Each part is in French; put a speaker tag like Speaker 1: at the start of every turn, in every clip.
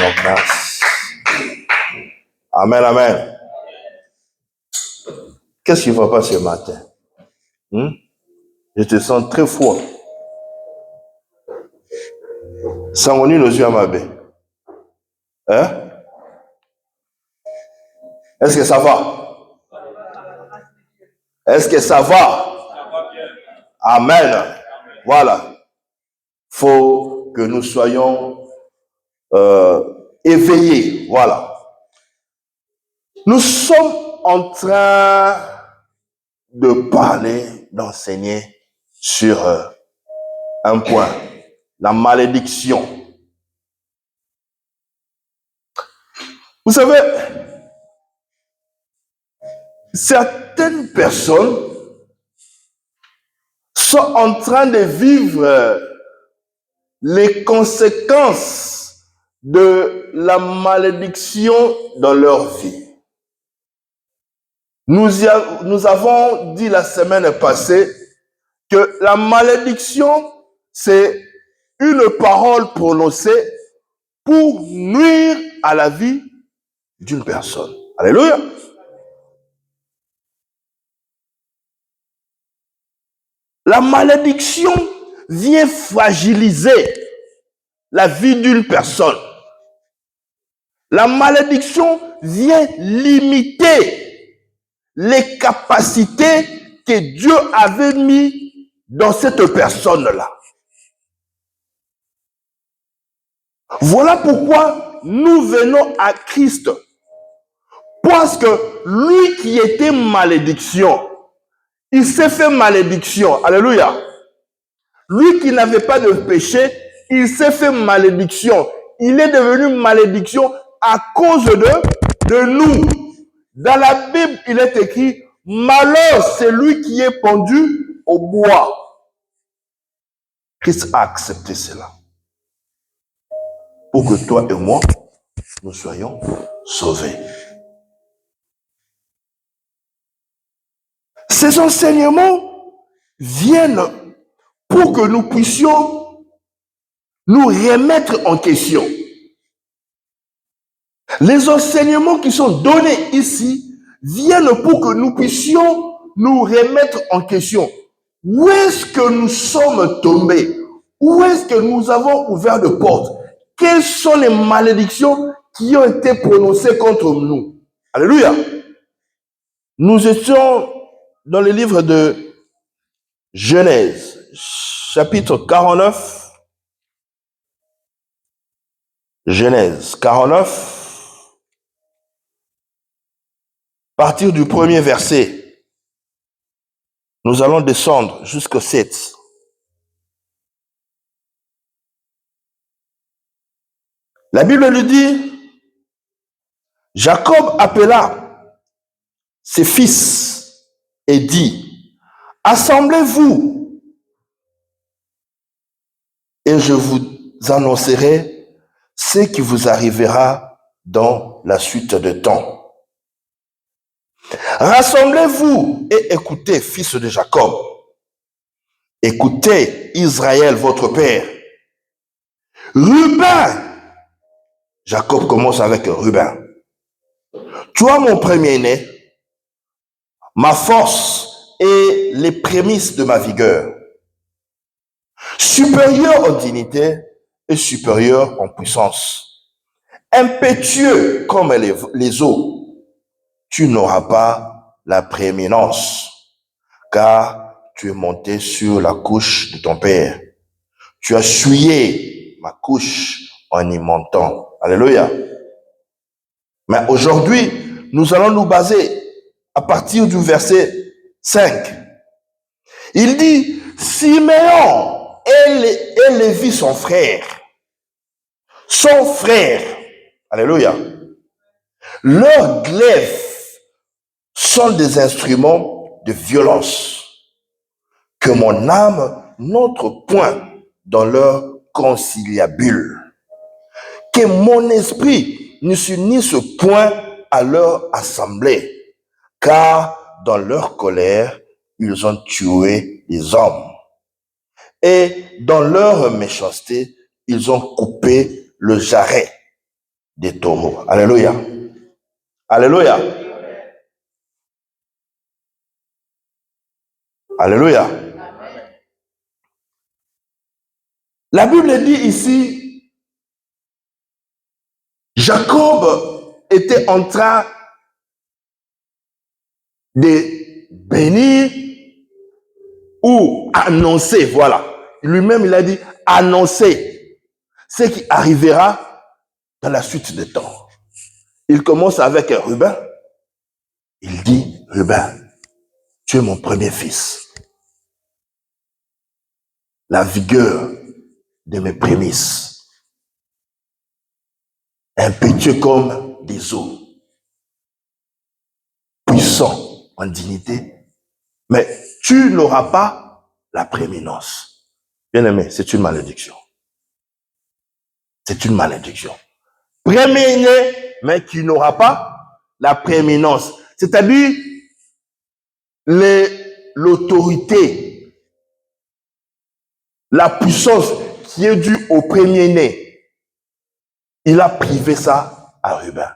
Speaker 1: Seigneur, grâce. Amen, amen. Qu'est-ce qui ne va pas ce matin? Je te sens très froid. Sangoni nos yeux à ma baie. Hein? Est-ce que ça va? Est-ce que ça va? Amen. Voilà. Faut que nous soyons éveillés. Voilà. Nous sommes en train de parler, d'enseigner sur un point, la malédiction. Vous savez, certaines personnes sont en train de vivre les conséquences de la malédiction dans leur vie. Nous avons dit la semaine passée que la malédiction, c'est une parole prononcée pour nuire à la vie d'une personne. Alléluia. La malédiction vient fragiliser la vie d'une personne. La malédiction vient limiter les capacités que Dieu avait mis dans cette personne-là. Voilà pourquoi nous venons à Christ. Parce que lui qui était malédiction, il s'est fait malédiction. Alléluia. Lui qui n'avait pas de péché, il s'est fait malédiction. Il est devenu malédiction à cause de nous. Dans la Bible, il est écrit, malheur, c'est lui qui est pendu au bois. Christ a accepté cela. Pour que toi et moi, nous soyons sauvés. Ces enseignements viennent pour que nous puissions nous remettre en question. Les enseignements qui sont donnés ici viennent pour que nous puissions nous remettre en question. Où est-ce que nous sommes tombés? Où est-ce que nous avons ouvert de portes? Quelles sont les malédictions qui ont été prononcées contre nous? Alléluia. Nous étions dans le livre de Genèse, chapitre 49. Genèse 49, à partir du premier verset, nous allons descendre jusqu'au 7. La Bible nous dit, Jacob appela ses fils et dit, assemblez-vous et je vous annoncerai ce qui vous arrivera dans la suite de temps. Rassemblez-vous et écoutez, fils de Jacob. Écoutez, Israël, votre père. Ruben, Jacob commence avec Ruben. Toi, mon premier-né, ma force et les prémices de ma vigueur. Supérieur en dignité et supérieur en puissance. Impétueux comme les eaux, tu n'auras pas la prééminence, car tu es monté sur la couche de ton père. Tu as souillé ma couche en y montant. Alléluia. Mais aujourd'hui, nous allons nous baser à partir du verset 5. Il dit, Siméon et Lévi, son frère, alléluia, leurs glaives sont des instruments de violence, que mon âme n'entre point dans leur conciliabule, que mon esprit ne s'unisse point à leur assemblée, car dans leur colère, ils ont tué les hommes. Et dans leur méchanceté, ils ont coupé le jarret. des taureaux. Alléluia. Alléluia. Alléluia. La Bible dit ici, Jacob était en train de bénir ou annoncer, voilà. Lui-même, il a dit annoncer ce qui arrivera dans la suite des temps. Il commence avec Ruben. Il dit, Ruben, tu es mon premier fils. La vigueur de mes prémices. Impétueux comme des eaux. Puissant en dignité. Mais tu n'auras pas la prééminence. Bien-aimé, c'est une malédiction. C'est une malédiction. Premier-né, mais qui n'aura pas la prééminence. C'est-à-dire l'autorité, la puissance qui est due au premier-né. Il a privé ça à Ruben.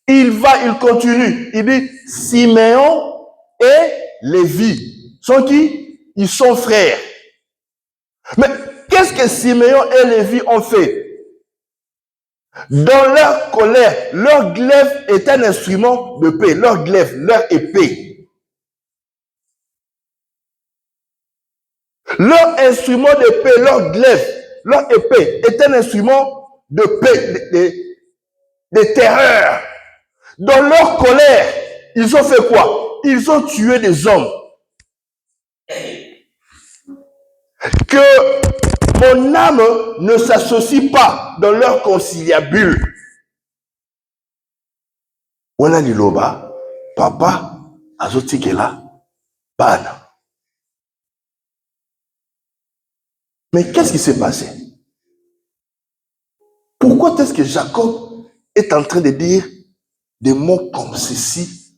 Speaker 1: Il continue. Il dit, Siméon et Lévi sont qui? Ils sont frères. Mais qu'est-ce que Siméon et Lévi ont fait? Dans leur colère, leur glaive est un instrument de paix. Leur glaive, leur épée. Leur instrument de paix, leur glaive, leur épée est un instrument de paix, de terreur. Dans leur colère, ils ont fait quoi? Ils ont tué des hommes. Que mon âme ne s'associe pas dans leur conciliabule. Wana liloba, papa, azotikela, bana. Mais qu'est-ce qui s'est passé? Pourquoi est-ce que Jacob est en train de dire des mots comme ceci,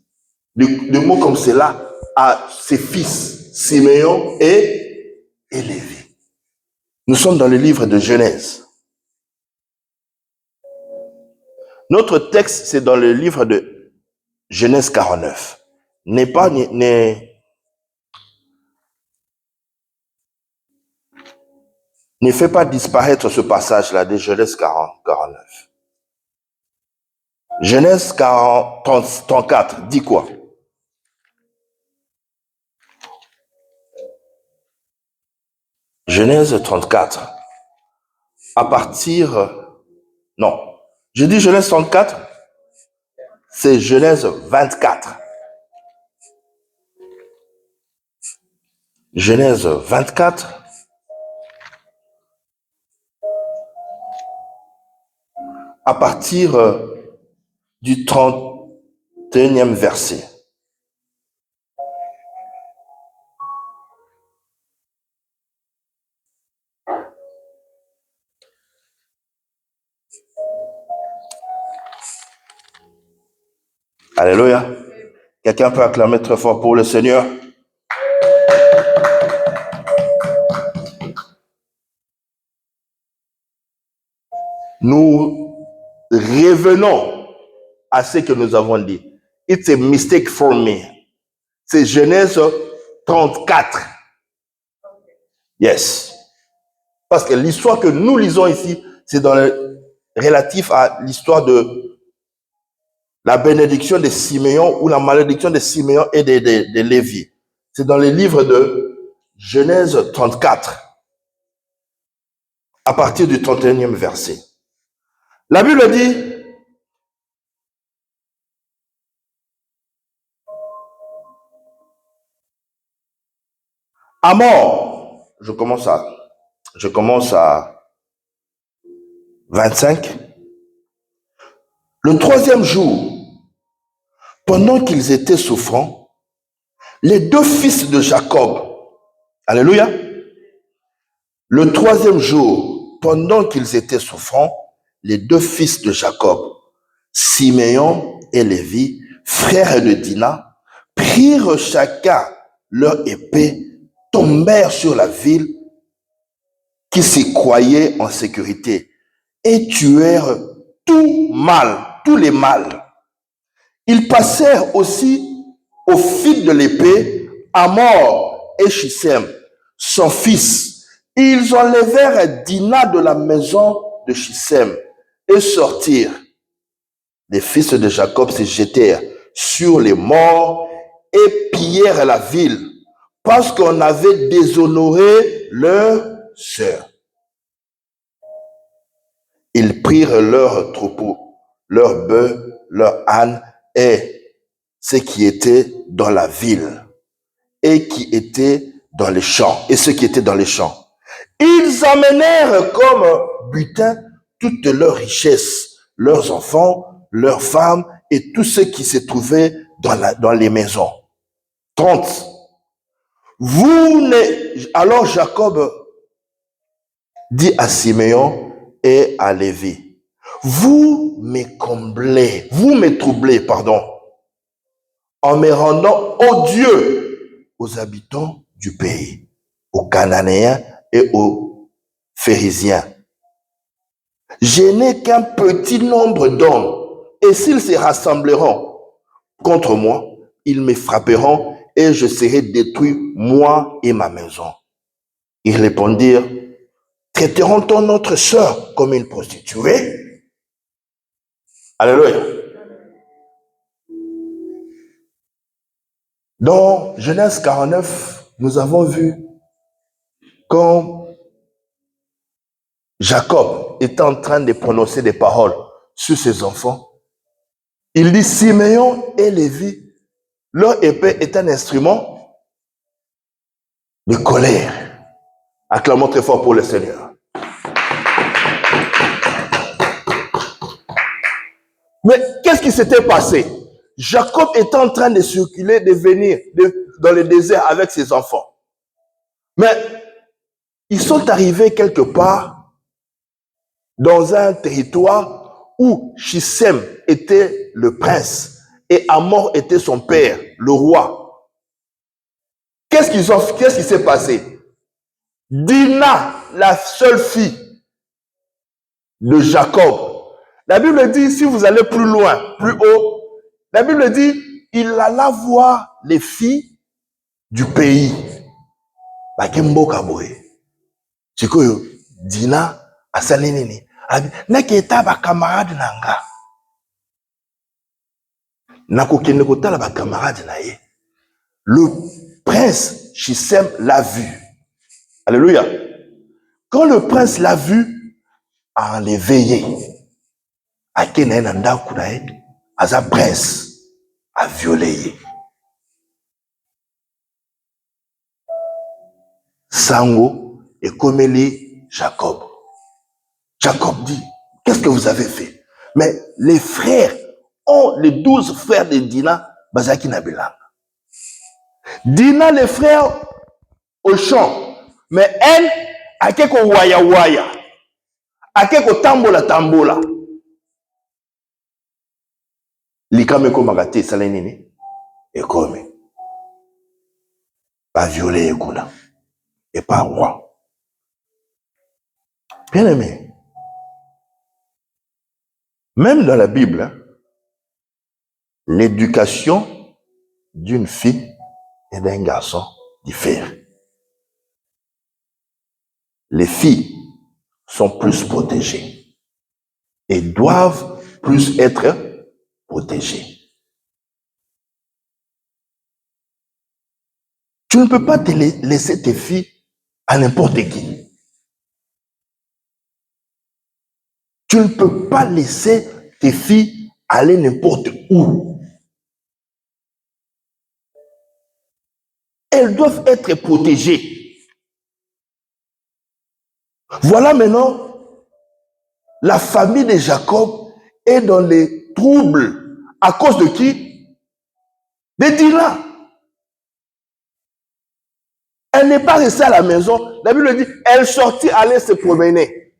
Speaker 1: des mots comme cela à ses fils, Siméon et Lévi? Nous sommes dans le livre de Genèse. Notre texte, c'est dans le livre de Genèse 49. Ne fais pas disparaître ce passage-là de Genèse 49. Genèse 34 dit quoi? Genèse 34. À partir... Non. Je dis Genèse 34. C'est Genèse 24. Genèse 24. À partir du 31e verset. Alléluia. Quelqu'un peut acclamer très fort pour le Seigneur? Nous revenons à ce que nous avons dit. It's a mistake for me. C'est Genèse 34. Yes. Parce que l'histoire que nous lisons ici, c'est dans le relatif à l'histoire de la bénédiction de Siméon ou la malédiction de Siméon et de Lévi. C'est dans le livre de Genèse 34, à partir du 31e verset. La Bible dit, à mort, je commence à 25. Le troisième jour, pendant qu'ils étaient souffrants, les deux fils de Jacob, alléluia, le troisième jour, pendant qu'ils étaient souffrants, les deux fils de Jacob, Siméon et Lévi, frères de Dina, prirent chacun leur épée, tombèrent sur la ville qui s'y croyait en sécurité et tuèrent tous les mâles. Ils passèrent aussi au fil de l'épée Amor et Shissem, son fils. Ils enlevèrent Dina de la maison de Shissem et sortirent. Les fils de Jacob se jetèrent sur les morts et pillèrent la ville parce qu'on avait déshonoré leur sœur. Ils prirent leurs troupeaux, leurs bœufs, leurs ânes et ce qui était dans la ville et qui était dans les champs et ceux qui étaient dans les champs. Ils amenèrent comme butin toutes leurs richesses, leurs enfants, leurs femmes et tous ceux qui se trouvaient dans les maisons. 30. Alors Jacob dit à Siméon et à Lévi, vous me troublez, en me rendant odieux aux habitants du pays, aux Cananéens et aux Phérésiens. Je n'ai qu'un petit nombre d'hommes, et s'ils se rassembleront contre moi, ils me frapperont et je serai détruit, moi et ma maison. Ils répondirent, traiteront-on notre sœur comme une prostituée? Alléluia. Dans Genèse 49, nous avons vu quand Jacob était en train de prononcer des paroles sur ses enfants, il dit Siméon et Lévi, leur épée est un instrument de colère. Acclamons très fort pour le Seigneur. Mais qu'est-ce qui s'était passé? Jacob était en train de circuler, de venir dans le désert avec ses enfants. Mais ils sont arrivés quelque part dans un territoire où Shissem était le prince et Amor était son père, le roi. Qu'est-ce qui s'est passé? Dina, la seule fille de Jacob. La Bible dit, si vous allez plus loin, plus haut, la Bible dit, il alla voir les filles du pays. Sikoyo, Dina, asalinini. Naketa ba camarade nanga. Nakokende kotala ba camarade na ye. Le prince Shissem l'a vu. Alléluia. Quand le prince l'a vu, a l'éveillé. Akena nanda kunae, aza prince a violé. Sango et Komeli Jacob. Jacob dit, qu'est-ce que vous avez fait? Mais les frères les 12 frères de Dina, Bazaki Nabilang. Dina, les frères au champ. Mais elle, a quelque waya, a quelque tambola. Likameko magate salenini, et comme, pas violé et kuna, et pas roi. Bien aimé. Même dans la Bible, l'éducation d'une fille et d'un garçon diffère. Les filles sont plus protégées et doivent plus être protégées. Tu ne peux pas te laisser tes filles à n'importe qui. Tu ne peux pas laisser tes filles aller n'importe où. Elles doivent être protégées. Voilà maintenant, la famille de Jacob est dans les troubles. À cause de qui? De Dina. Elle n'est pas restée à la maison. La Bible dit, elle sortit aller se promener.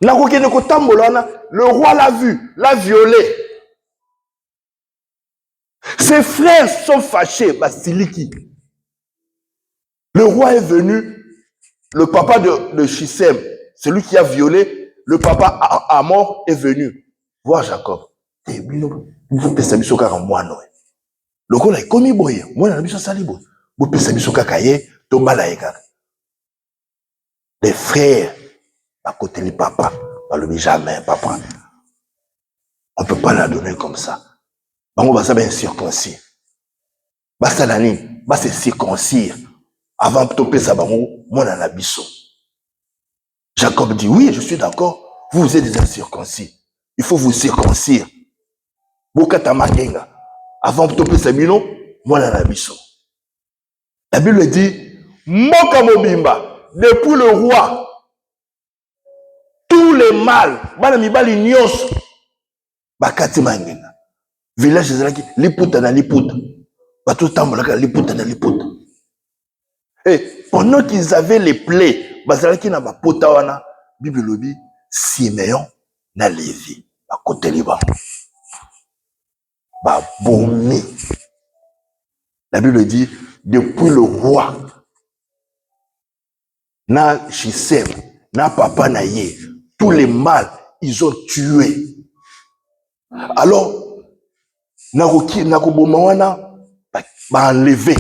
Speaker 1: Le roi l'a vu, l'a violée. Ses frères sont fâchés. Basiliki. Le roi est venu, le papa de Shissem, celui qui a violé, le papa à mort est venu voir Jacob. Vous pensez que c'est moi, non? Le gars est comme boy. Moi, je suis sali boy. Vous pensez que c'est kakaye, tombala eka. Les frères, à côté du papa, on ne le dit jamais, papa. On ne peut pas la donner comme ça. On va savoir circoncis. Basta la ligne, basta circoncire. Avant de topper ça, moi, dans la bisso. Jacob dit, oui, je suis d'accord. Vous êtes des incirconcis. Il faut vous circoncire. Avant de topper ça, moi, dans la bisso. La Bible dit, Moka Mobimba, depuis le roi, tous les mâles, Banamibali Nyos, Bakati Mangena. Village de Zalaki, Liputa na Liputa. Batou Tambolaka, Liputa na Liputa. Et pendant qu'ils avaient les plaies, Bazalaki na Bapota wana, Bible lobi, Siméon na Lévi, à côté liban. Babomi. La Bible dit, depuis le roi, na Chisem, na papa na ye, tous les mâles, ils ont tué. Alors, Nakobomawana va enlever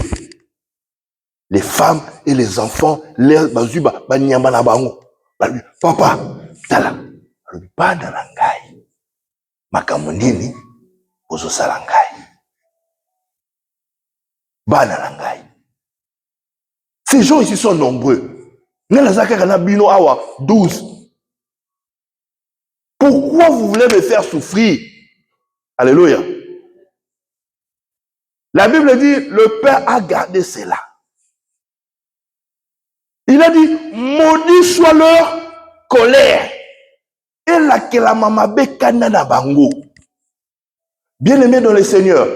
Speaker 1: les femmes et les enfants, les bazuba, banyamana bango. Papa, tala, pas dans l'angai. Makamonini, ozo salangai. Ba dans l'angai. Ces gens ici sont nombreux. Nelazaka kana bino awa 12. Pourquoi vous voulez me faire souffrir? Alléluia. La Bible dit, le Père a gardé cela. Il a dit, maudit soit leur colère. Et la que la mamabe kanana bango. Bien-aimés dans le Seigneur,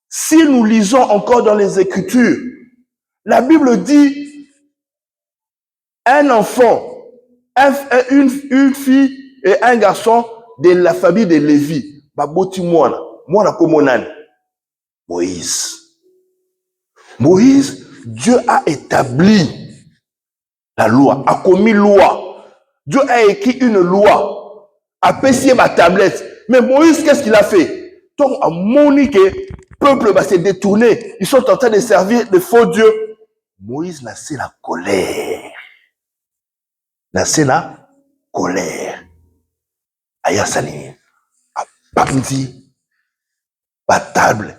Speaker 1: si nous lisons encore dans les Écritures, la Bible dit, un enfant, une fille et un garçon de la famille de Lévi, baboti mwana, mwana komonani. Moïse. Moïse, Dieu a établi la loi, a commis loi. Dieu a écrit une loi, a payé ma tablette. Mais Moïse, qu'est-ce qu'il a fait? Donc, à Monique, le peuple va se détourner. Ils sont en train de servir de faux dieux. Moïse n'a c'est la colère. N'a c'est la colère. Aya Sani, a bandi, ba table.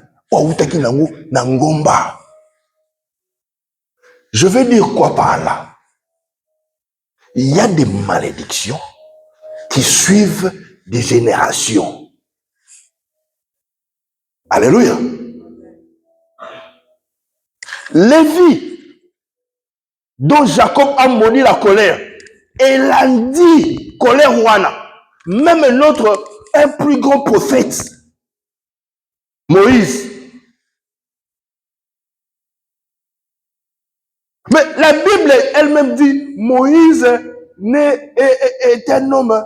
Speaker 1: Je veux dire quoi par là? Il y a des malédictions qui suivent des générations. Alléluia. Lévi, dont Jacob a maudit la colère, et l'a dit, colère wana, même un plus grand prophète, Moïse. Mais la Bible elle-même dit, Moïse est un homme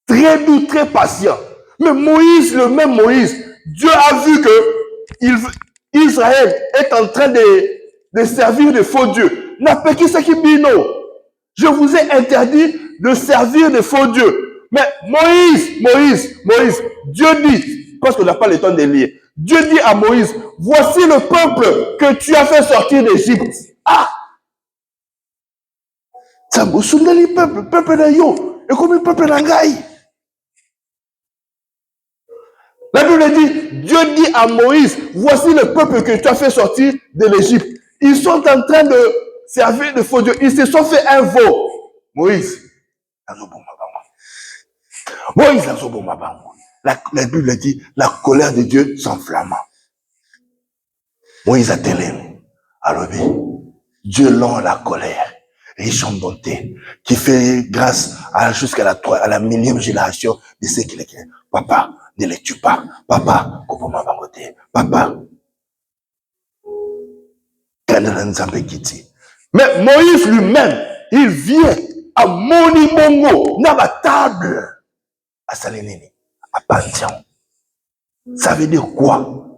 Speaker 1: très doux, très patient. Mais Moïse, le même Moïse, Dieu a vu que Israël est en train de servir de faux dieux. Je vous ai interdit de servir de faux dieux. Mais Moïse, Dieu dit, parce qu'on n'a pas le temps de lire, Dieu dit à Moïse, voici le peuple que tu as fait sortir d'Égypte. Ah! Ça me soude le peuple de yo, et comme le peuple d'Angaï. La Bible dit, Dieu dit à Moïse, voici le peuple que tu as fait sortir de l'Égypte. Ils sont en train de servir de faux dieux. Ils se sont fait un veau. Moïse, la Bible dit, la colère de Dieu s'enflamma. Moïse a télé. Alors, Dieu lent la colère, riche en bonté, qui fait grâce jusqu'à la millième génération de ceux qui les créent. Papa, ne les tue pas. Papa, papa. Mais Moïse lui-même, il vient à Monibongo, dans la table, à Salénini, à Pantian. Ça veut dire quoi?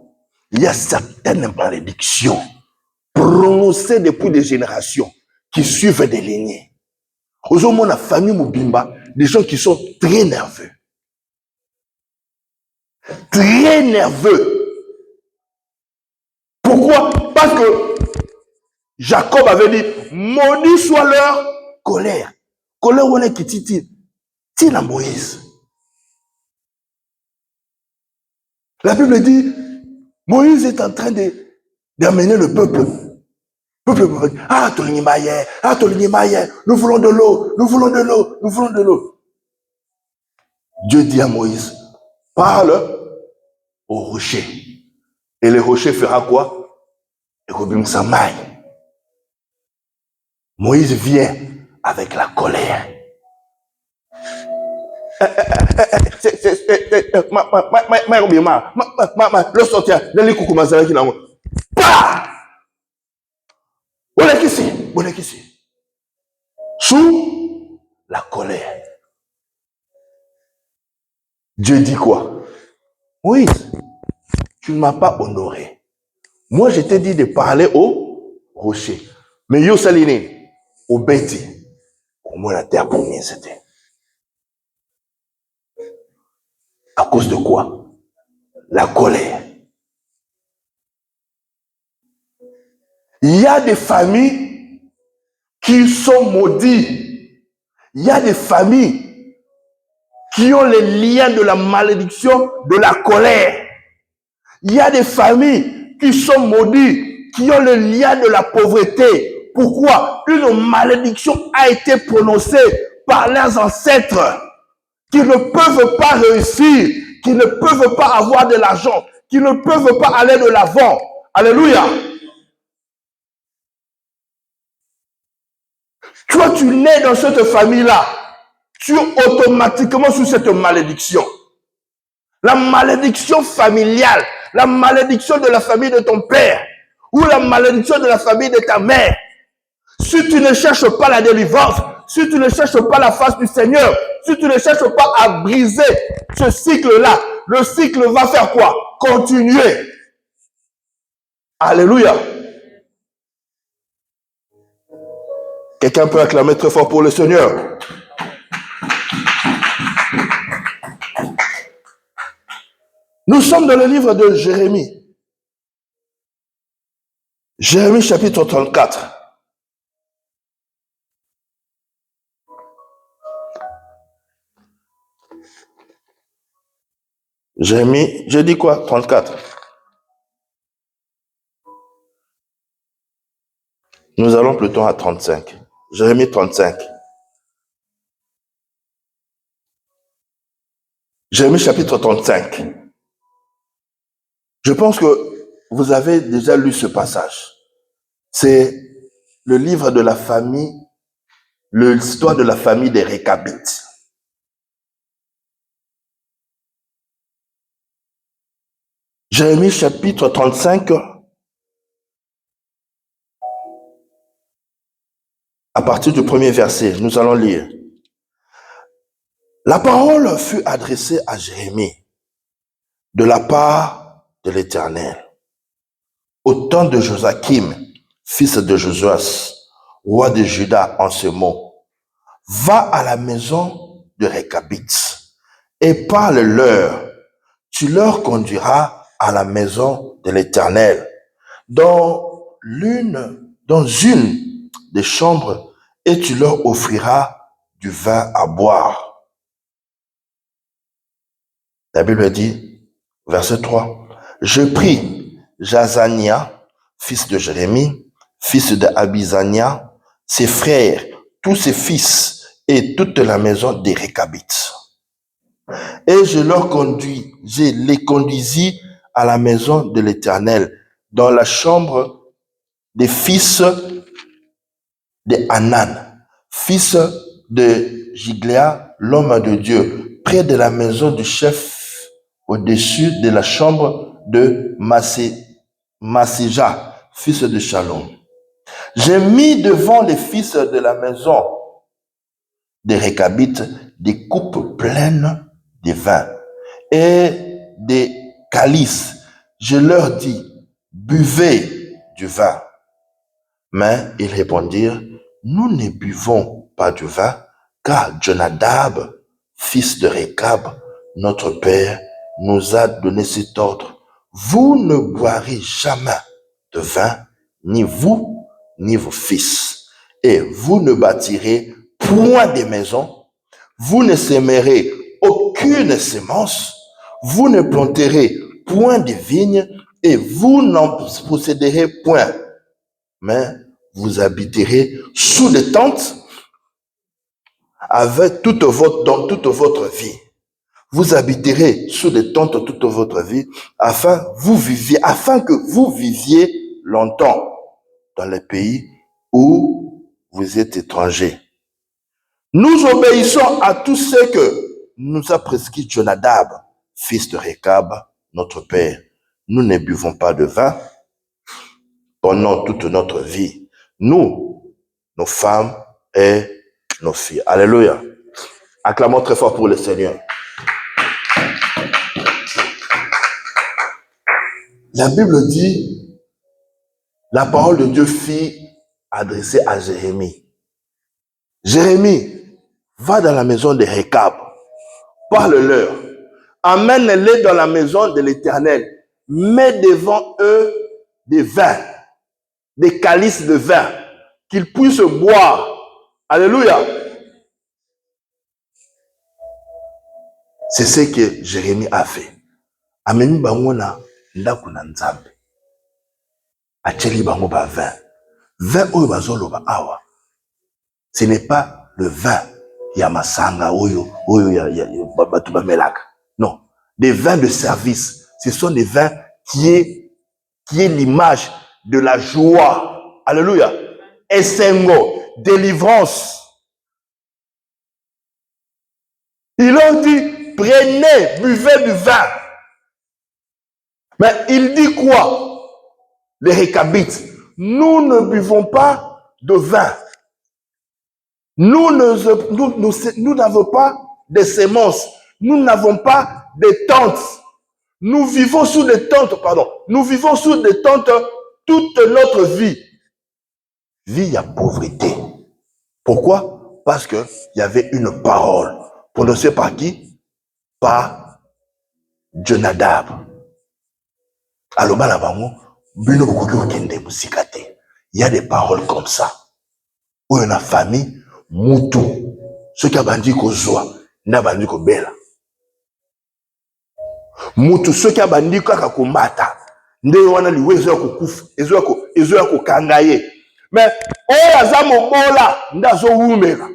Speaker 1: Il y a certaines malédictions prononcées depuis des générations qui suivent des lignées. Aux hommes, la famille Mobimba, des gens qui sont très nerveux. Très nerveux. Pourquoi? Parce que Jacob avait dit, maudit soit leur colère. Colère, on est qui titille. Tire à Moïse. La Bible dit, Moïse est en train d'amener le peuple. Ah, nous voulons de l'eau, nous voulons de l'eau, nous voulons de l'eau. Dieu dit à Moïse, parle au rocher. Et le rocher fera quoi? Moïse vient avec la colère. Le sortir, le coucou mazala qui n'a pas. On est ici. Sous la colère. Dieu dit quoi? Moïse, tu ne m'as pas honoré. Moi, je t'ai dit de parler au rocher. Mais yo saline, au bêti. Pour moi, la terre pour moi, c'était. À cause de quoi? La colère. Il y a des familles qui sont maudites. Il y a des familles qui ont les liens de la malédiction, de la colère. Il y a des familles qui sont maudites, qui ont le lien de la pauvreté. Pourquoi? Une malédiction a été prononcée par leurs ancêtres qui ne peuvent pas réussir, qui ne peuvent pas avoir de l'argent, qui ne peuvent pas aller de l'avant. Alléluia. Toi, tu nais dans cette famille-là, tu es automatiquement sous cette malédiction. La malédiction familiale, la malédiction de la famille de ton père, ou la malédiction de la famille de ta mère. Si tu ne cherches pas la délivrance, si tu ne cherches pas la face du Seigneur, si tu ne cherches pas à briser ce cycle-là, le cycle va faire quoi? Continuer. Alléluia. Quelqu'un peut acclamer très fort pour le Seigneur. Nous sommes dans le livre de Jérémie. Jérémie chapitre 34. Jérémie, je dis quoi? 34. Nous allons plutôt à 35. Jérémie 35. Jérémie chapitre 35. Je pense que vous avez déjà lu ce passage. C'est le livre de la famille, l'histoire de la famille des Récabites. Jérémie chapitre 35, à partir du premier verset, nous allons lire. La parole fut adressée à Jérémie de la part de l'Éternel. Au temps de Joachim, fils de Josuas, roi de Juda, en ce mot, va à la maison de Récabites et parle-leur. Tu leur conduiras à la maison de l'Éternel, dans une des chambres, et tu leur offriras du vin à boire. La Bible dit, verset 3, je pris Jazania, fils de Jérémie, fils de Abizania, ses frères, tous ses fils et toute la maison des Récabites. Et je les conduisis à la maison de l'Éternel, dans la chambre des fils de Hanan, fils de Gigléa, l'homme de Dieu, près de la maison du chef, au-dessus de la chambre de Masséja, fils de Shalom. J'ai mis devant les fils de la maison des Récabites des coupes pleines de vin et des calices. Je leur dis, buvez du vin. Mais ils répondirent, nous ne buvons pas du vin, car Jonadab, fils de Récab, notre père, nous a donné cet ordre. Vous ne boirez jamais de vin, ni vous, ni vos fils. Et vous ne bâtirez point des maisons, vous ne sèmerez aucune semence, vous ne planterez point de vignes, et vous n'en posséderez point. Mais vous habiterez sous des tentes avec dans toute votre vie. Vous habiterez sous des tentes toute votre vie afin que vous viviez longtemps dans les pays où vous êtes étrangers. Nous obéissons à tout ce que nous a prescrit Jonadab, fils de Récab, notre père. Nous ne buvons pas de vin pendant toute notre vie. Nous, nos femmes et nos filles. Alléluia. Acclamons très fort pour le Seigneur. La Bible dit, la parole de Dieu fut adressée à Jérémie. Jérémie, va dans la maison de Récab, parle-leur, amène-les dans la maison de l'Éternel, mets devant eux des vins, des calices de vin, qu'ils puissent boire. Alléluia. C'est ce que Jérémie a fait. Ameni bango na ndako na Nzambe. Acheli bango ba vin. Vin oyo bazoloba awa. Ce n'est pas le vin ya masanga oyo ya batu bamelaka. Non, des vins de service. Ce sont des vins qui est l'image de la joie. Alléluia. Esengo, délivrance. Ils ont dit, prenez, buvez du vin. Mais il dit quoi? Les Récabites, nous ne buvons pas de vin. Nous n'avons pas de semences. Nous n'avons pas de tentes. Nous vivons sous des tentes, Nous vivons sous des tentes toute notre vie. Vie à pauvreté. Pourquoi? Parce qu'il y avait une parole prononcée par qui? Par Jonadab. Alors, il y a des paroles comme ça. Où il y a une famille, Moutou. Ce qui a bandit ko zoa, n'a bandit ko bela. Moutou, ce qui a bandit ko mata. Nde wana liwe ezo ko kufu, ezo ko kangaye. Mais, oh, azamo bola, ndazo wumera.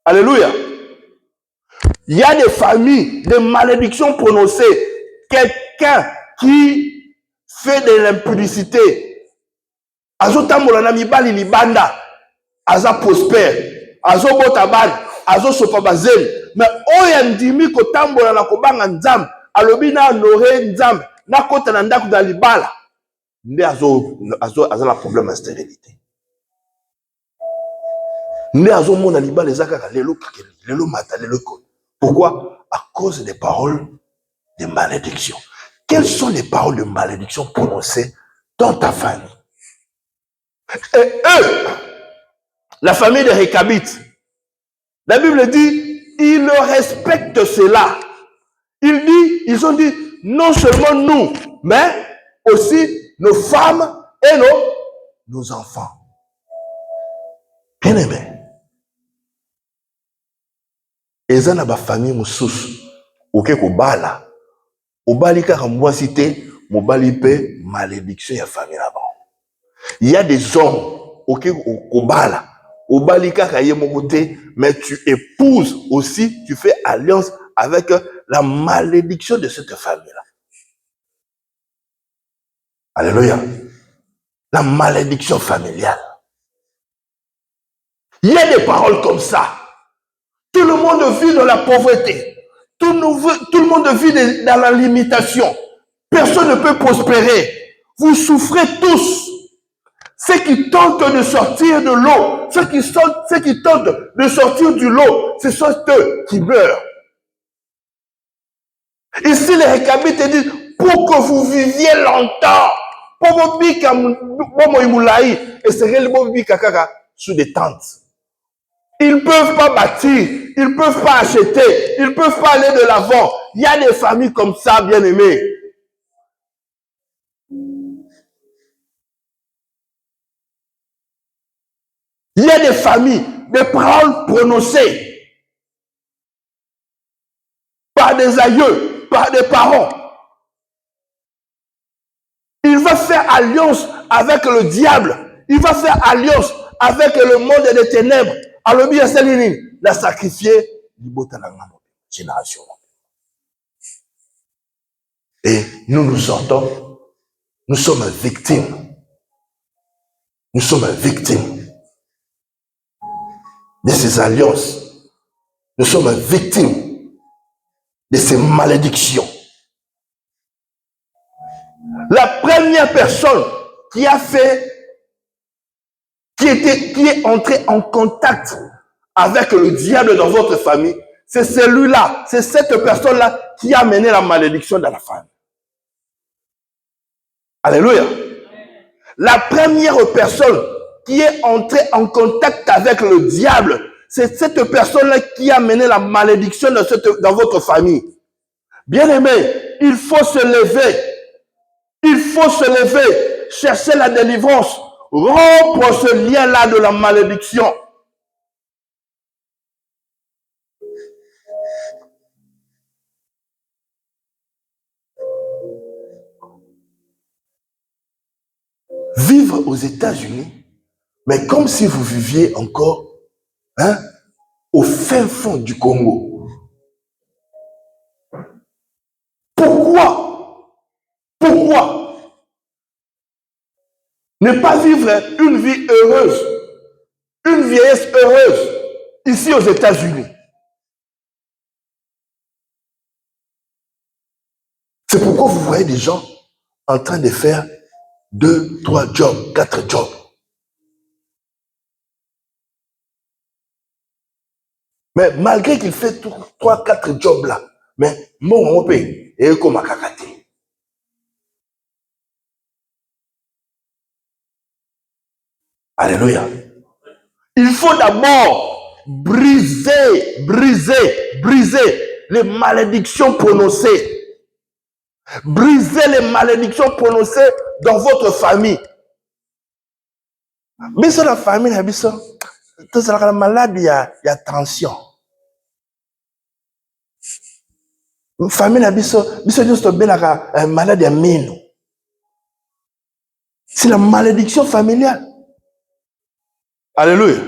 Speaker 1: Alléluia. Il y a des familles, des malédictions prononcées. Quelqu'un qui fait de l'impudicité. Azo tambola na mibali libanda. Aza prospère. Azo botaban. Azo sopabazel. Mais oya ndimi ko tambola na kobanga nzam. Alobi na honore nzam. Na kota na ndako da libala. Nde azo la problème de stérilité. Nde azo mona libala ezaka lelo kakeli. Lelo mata lelo ko. Pourquoi? À cause des paroles de malédiction. Quelles sont les paroles de malédiction prononcées dans ta famille? Et eux, la famille des Récabites, la Bible dit, ils respectent cela. Ils ont dit, non seulement nous, mais aussi nos femmes et nos enfants. Bien aimé. Eza na ba famille mususu oke ko bala obali kaka mwasi te mobali pe malédiction ya famille là-bas. Il y a des hommes oke ko bala obali kaka ye moko te, mais tu épouses aussi, tu fais alliance avec la malédiction de cette famille là. Alléluia. La malédiction familiale. Il y a des paroles comme ça. Tout le monde vit dans la pauvreté. Tout le monde vit dans la limitation. Personne ne peut prospérer. Vous souffrez tous. Ceux qui tentent de sortir de l'eau, ceux qui tentent de sortir du lot, ce sont eux qui meurent. Ici, les Récabites disent, pour que vous viviez longtemps, pour vous vivre et c'est réellement vivre sous des tentes. Ils ne peuvent pas bâtir, ils ne peuvent pas acheter, ils ne peuvent pas aller de l'avant. Il y a des familles comme ça, bien aimées. Il y a des familles, des paroles prononcées par des aïeux, par des parents. Il va faire alliance avec le diable. Il va faire alliance avec le monde des ténèbres. Alors, bien, c'est la sacrifier. Génération. Et nous nous sortons, nous sommes victimes. Nous sommes victimes de ces alliances. Nous sommes victimes de ces malédictions. La première personne qui a fait, qui est entré en contact avec le diable dans votre famille, c'est celui-là, c'est cette personne-là qui a mené la malédiction dans la famille. Alléluia. La première personne qui est entrée en contact avec le diable, c'est cette personne-là qui a mené la malédiction dans votre famille. Bien aimé, il faut se lever. Il faut se lever, chercher la délivrance, rompre ce lien-là de la malédiction. Vivre aux États-Unis, mais comme si vous viviez encore au fin fond du Congo. Pourquoi ne pas vivre une vie heureuse, une vieillesse heureuse ici aux États-Unis? C'est pourquoi vous voyez des gens en train de faire 2, 3 jobs, 4 jobs. Mais malgré qu'il fait 3, 4 jobs là, mais mon paye et comme kakate. Alléluia. Il faut d'abord briser les malédictions prononcées. Briser les malédictions prononcées dans votre famille. Mais sur la famille, il y a malade, il y a tension. La famille, il y a malade, il y a mine. C'est la malédiction familiale. Alléluia.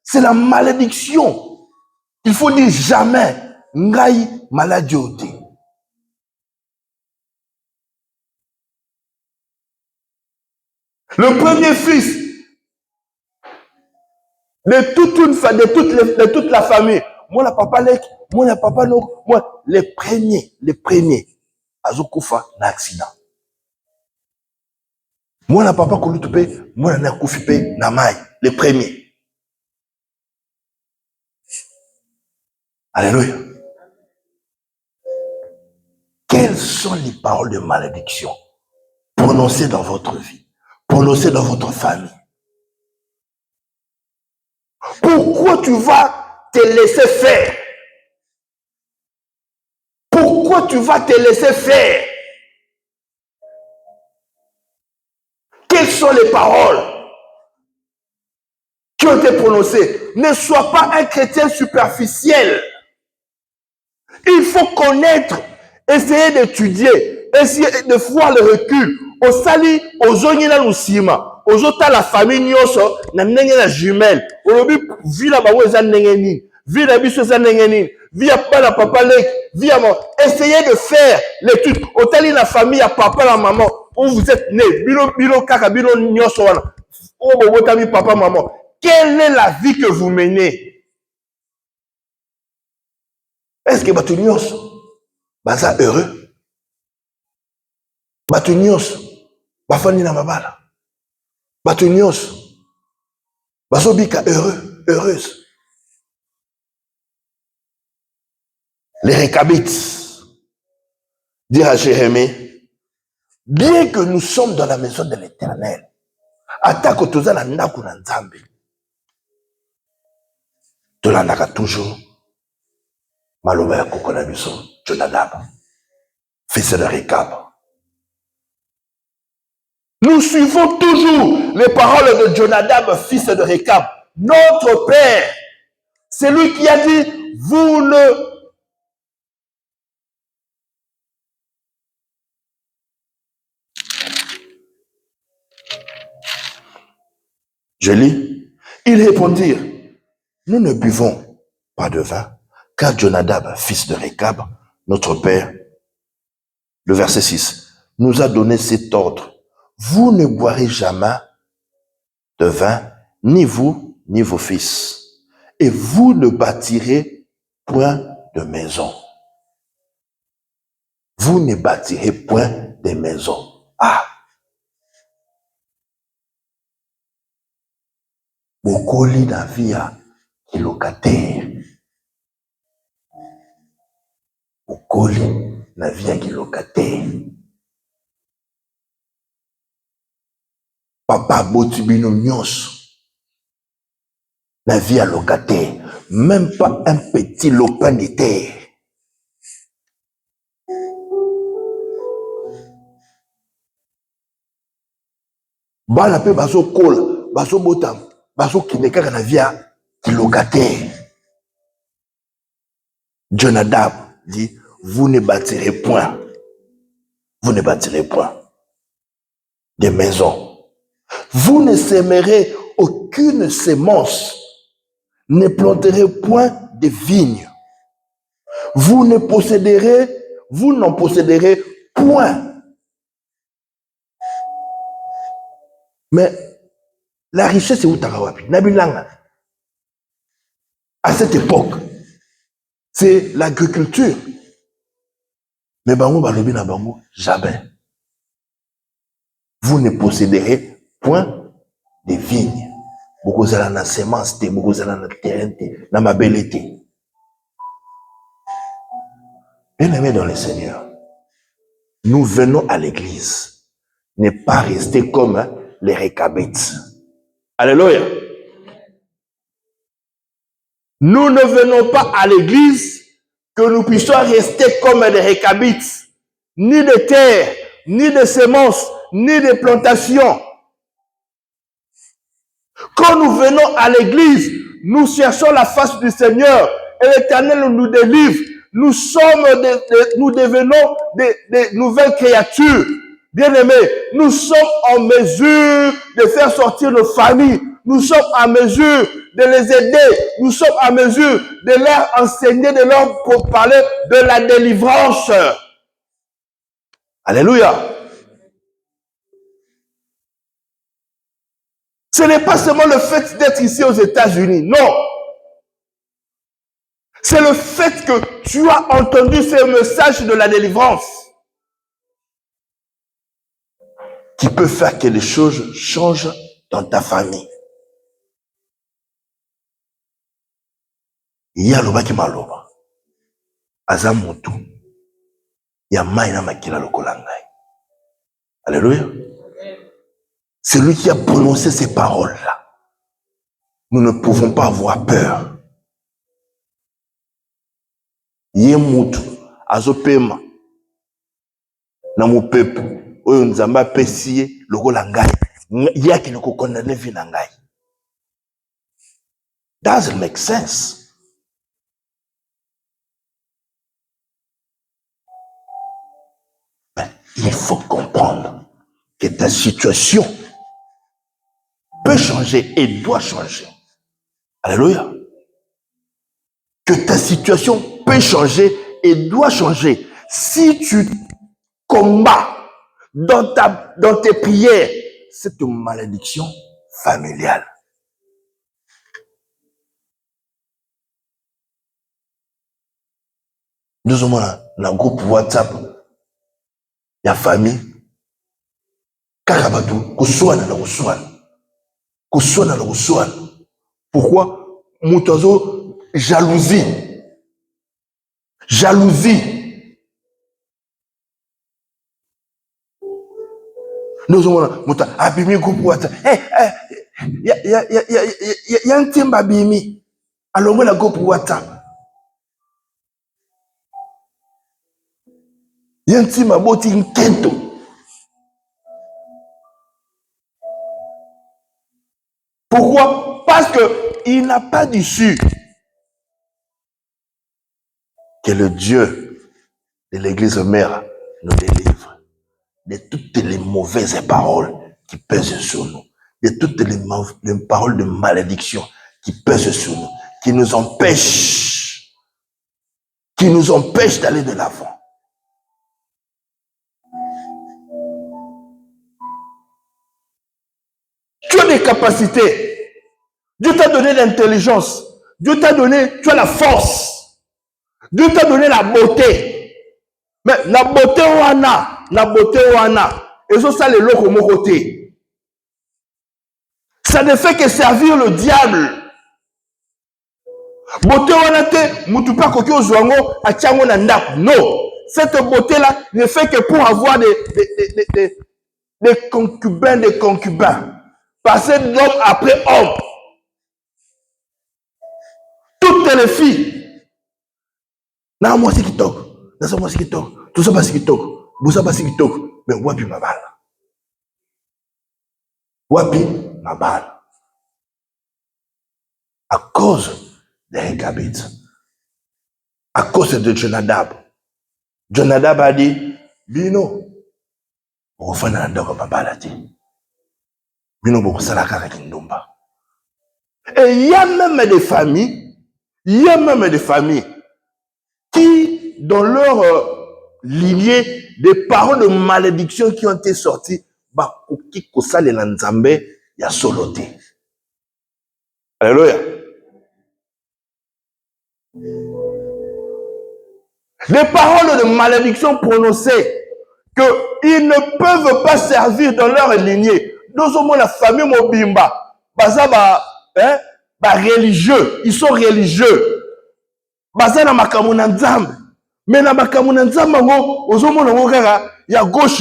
Speaker 1: C'est la malédiction. Il faut dire jamais ngai maladie. Le premier fils de toute la famille. Moi, la papa lek, moi, la papa no, moi, les premiers, azokufa na accident. Moi, la papa kolutupe, moi, na kufipe na mai, les premiers. Alléluia. Quelles sont les paroles de malédiction prononcées dans votre vie, prononcées dans votre famille? Pourquoi tu vas te laisser faire? Pourquoi tu vas te laisser faire? Quelles sont les paroles qui ont été prononcées? Ne sois pas un chrétien superficiel. Il faut connaître, essayer d'étudier, essayer de voir le recul. Au sali, aux zonina lusima, aux autres la famille nyoso, na nenge la jumelle. Au lobby, villa bawo za nengeni, villa biso za nengeni, via pas la papa lek, via moi. Essayez de faire l'étude. Au tali la famille, à papa, la maman, où vous êtes né, bilo kaka, bilo nyoso wana. Oh, botami papa, maman. Quelle est la vie que vous menez? Est-ce que batu nyonso baza heureux? Batu nyonso bafandi na mabala? Batu nyonso bazobika heureux, heureuse? Les Récabites dire à Jérémie, bien que nous sommes dans la maison de l'Éternel, atako toza na ndako na Nzambe, tolandaka toujours maloba ya koko na biso Jonadab, fils de Rekab. Nous suivons toujours les paroles de Jonadab, fils de Rekab, notre père. C'est lui qui a dit, vous ne... Je lis. Ils répondirent, nous ne buvons pas de vin, car Jonadab, fils de Rekab, notre père, le verset 6, nous a donné cet ordre. Vous ne boirez jamais de vin, ni vous, ni vos fils, et vous ne bâtirez point de maison. Vous ne bâtirez point de maisons. Ah! Bokoli na via kilokataire. Bokoli na via kilokataire. Papa botibino nyonso. La vie à locataire. Même pas un petit lopin de terre. Bala pe baso kola, baso botam, baso kineka na via locataire. Jonadab dit, vous ne bâtirez point. Vous ne bâtirez point des maisons. Vous ne sèmerez aucune sémence. Ne planterez point de vignes. Vous n'en posséderez point. Mais la richesse est où Tarawapi? Nabilanga. À cette époque, c'est l'agriculture. Mais bango balobi na bango, jamais. Vous ne posséderez point de vignes. Beaucoup zala na semence, beaucoup zala na terrain, na mabelete. Bien-aimés dans le Seigneur, nous venons à l'église. Ne pas rester comme les Récabites. Alléluia. Nous ne venons pas à l'église que nous puissions rester comme les Récabites. Ni de terre, ni de semences, ni de plantations. Quand nous venons à l'église, nous cherchons la face du Seigneur et l'Éternel nous délivre. Nous devenons des nouvelles créatures. Bien-aimés, nous sommes en mesure de faire sortir nos familles. Nous sommes en mesure de les aider. Nous sommes en mesure de leur enseigner, de leur parler de la délivrance. Alléluia. Ce n'est pas seulement le fait d'être ici aux États-Unis. Non. C'est le fait que tu as entendu ce message de la délivrance qui peut faire que les choses changent dans ta famille. Il y a l'oba qui m'a l'oba. Azamutu. Il y a maïna makila lokolangai. Alléluia. C'est lui qui a prononcé ces paroles-là. Nous ne pouvons pas avoir peur. Yemutu azopema na mu peuple oyo nzamba pesiye lokola ngai yaki ne ko condamner vie na ngai. Doesn't make sense. Mais il faut comprendre que ta situation peut changer et doit changer. Alléluia. Que ta situation peut changer et doit changer. Si tu combats dans tes prières cette malédiction familiale. Nous sommes dans un groupe WhatsApp. Il y a famille. Karabatu, Kousouana. Pourquoi? Moutazo, jalousie. Nous sommes dans un groupe WhatsApp. Il y a un timba bimi. Alors, moi, la go pour Wata. Yanti Maboti Nkento. Pourquoi? Parce qu'il n'a pas d'issue. Que le Dieu de l'Église mère nous délivre de toutes les mauvaises paroles qui pèsent sur nous, de toutes les paroles de malédiction qui pèsent sur nous, qui nous empêchent d'aller de l'avant. Tu as des capacités. Dieu t'a donné l'intelligence. Dieu t'a donné, tu as la force. Dieu t'a donné la beauté. Mais la beauté wana, et ça les locaux mon côté. Ça ne fait que servir le diable. Beauté wana te, mutupa koki ozwango atiango na ndap. Non, cette beauté-là ne fait que pour avoir des concubins, des concubins. Passer d'homme après homme. Toutes les filles. Na moi c'est qui toque. Na moi c'est qui toque. Tout ça pas c'est qui toque. Bousa pas c'est qui toque. Mais wapi ma balle. Wapi ma balle. À cause de Rekabit. À cause de Jonadab. Jonadab a dit, Bino, on va faire un dogo ma balle. Bino, on va faire la carrière d'Indumba. Et il y a même des familles, qui, dans leur lignée, des paroles de malédiction qui ont été sorties, bah, qui kosa le Nzambe, il y a soloté. Alléluia. Des paroles de malédiction prononcées qu'ils ne peuvent pas servir dans leur lignée. Nous sommes la famille Mobimba. Religieux. Ils sont religieux. Baza na makambo na Nzambe. Mais na makambo na Nzambe il y a gauche.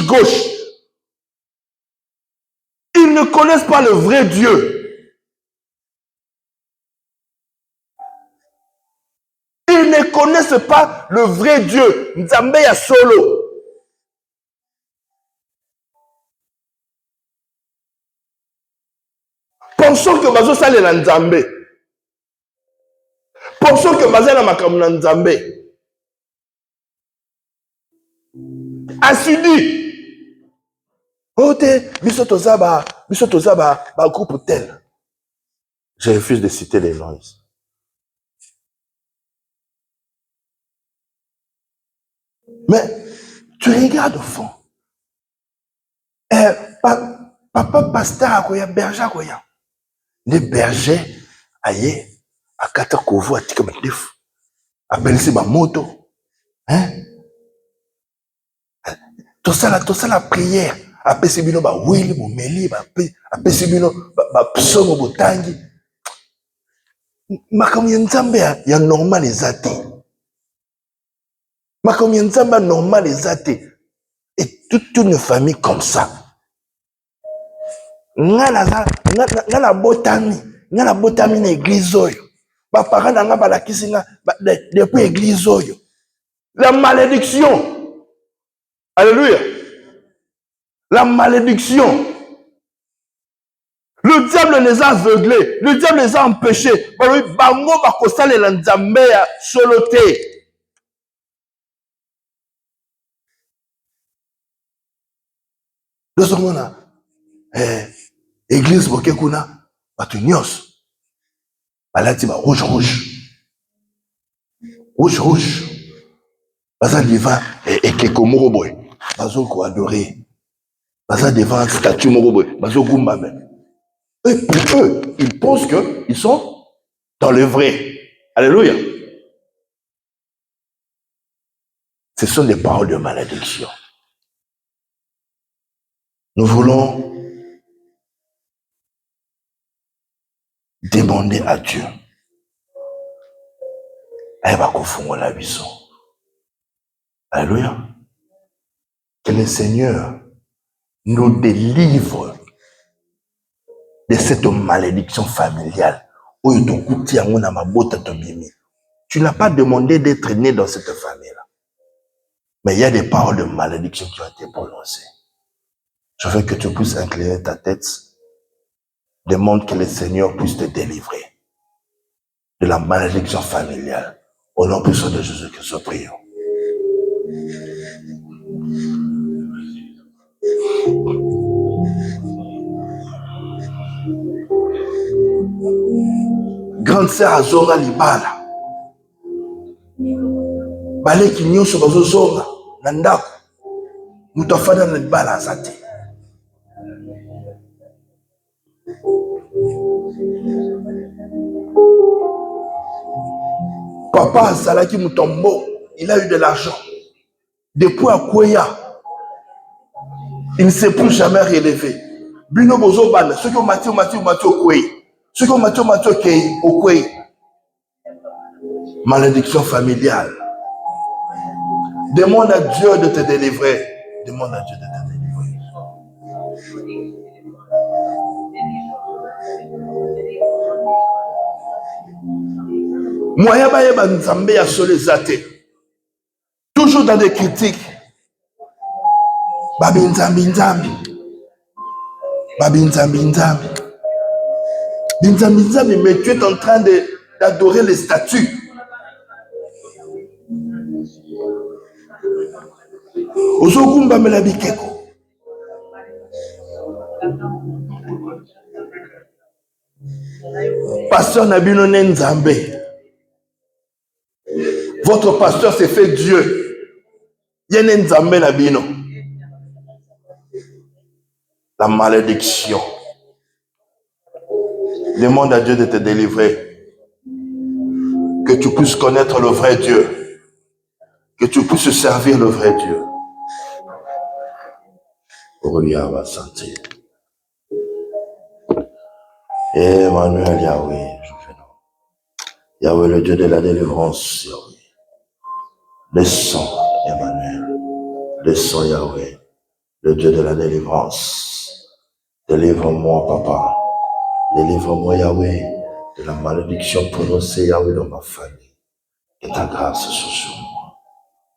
Speaker 1: Ils ne connaissent pas le vrai Dieu. Ils ne connaissent pas le vrai Dieu. Nzambe ya solo. Pensons que bazo sale na Nzambe. Pensons que bazo na makambo na Nzambe. Asidi. Ote, biso tozaba groupe tel. Je refuse de citer les noms. Mais tu regardes au fond. Papa pasteur akoya berger akoya. Les bergers aye akata kovu atika matefu. Appelle-se ma moto. Hein? Tout ça la prière. Apesi bino ba wili mumeli ba apesi bino ba psomo botangi. Makambo ya Nzambe ya normal ezate. Makambo ya Nzambe normal ezate. Et toute une famille comme ça. Ngana botami na église oyo. Ba parents na nga balakisi nga depuis église oyo. La malédiction. Alléluia. La malédiction. Le diable les a aveuglés. Le diable les a empêchés. Bango bakosale la Nzambe ya soloté. Nous sommes là. Église bokekuna batu nyos. Balati ba rouge. Baza devant et keko moko boy. Bazo ko adorer. Baza devant statue moko boy. Bazo gumba même. Et pour eux, ils pensent qu'ils sont dans le vrai. Alléluia. Ce sont des paroles de malédiction. Nous voulons demander à Dieu. Alléluia. Que le Seigneur nous délivre de cette malédiction familiale Tu n'as pas demandé d'être né dans cette famille-là. Mais il y a des paroles de malédiction qui ont été prononcées. Je veux que tu puisses incliner ta tête. Demande que le Seigneur puisse te délivrer de la malédiction familiale. Au nom puissant de Jésus-Christ, prions. Grande sœur azonga libala. Bale ki nyonso bazozonga na ndako. Mutu afanda na libala azate. Papa azalaki mutombo, il a eu de l'argent. Depuis Akoya, il ne s'est plus jamais relevé. Bino bozo bana, ceux qui ont Mathieu Okwei. Ceux qui ont Mathieu Okwei. Malédiction familiale. Demande à Dieu de te délivrer. Demande à Dieu de te délivrer. Moya baye banzambe ya solezate. Toujours dans des critiques. Babi nzambi nzambi. Babi nzambi nzambi. Nzambi nzambi, mais tu es en train d'adorer les statues. Ozokumba mela bikeko. Pasteur Nabino Nzambe. Votre pasteur s'est fait Dieu. Yene Nzambe Nabino. La malédiction. Demande à Dieu de te délivrer. Que tu puisses connaître le vrai Dieu. Que tu puisses servir le vrai Dieu. Emmanuel Yahweh, Yahweh, le Dieu de la délivrance, Yahweh. Descends, Emmanuel. Descends, Yahweh, le Dieu de la délivrance. Délivre-moi, Papa. Délivre-moi, Yahweh, de la malédiction prononcée, Yahweh, dans ma famille. Que ta grâce soit sur moi.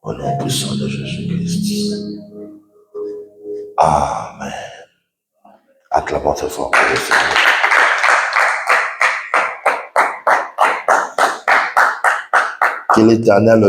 Speaker 1: Au nom puissant de Jésus-Christ. Amen. Acclamons très fort pour le Seigneur. Que l'Éternel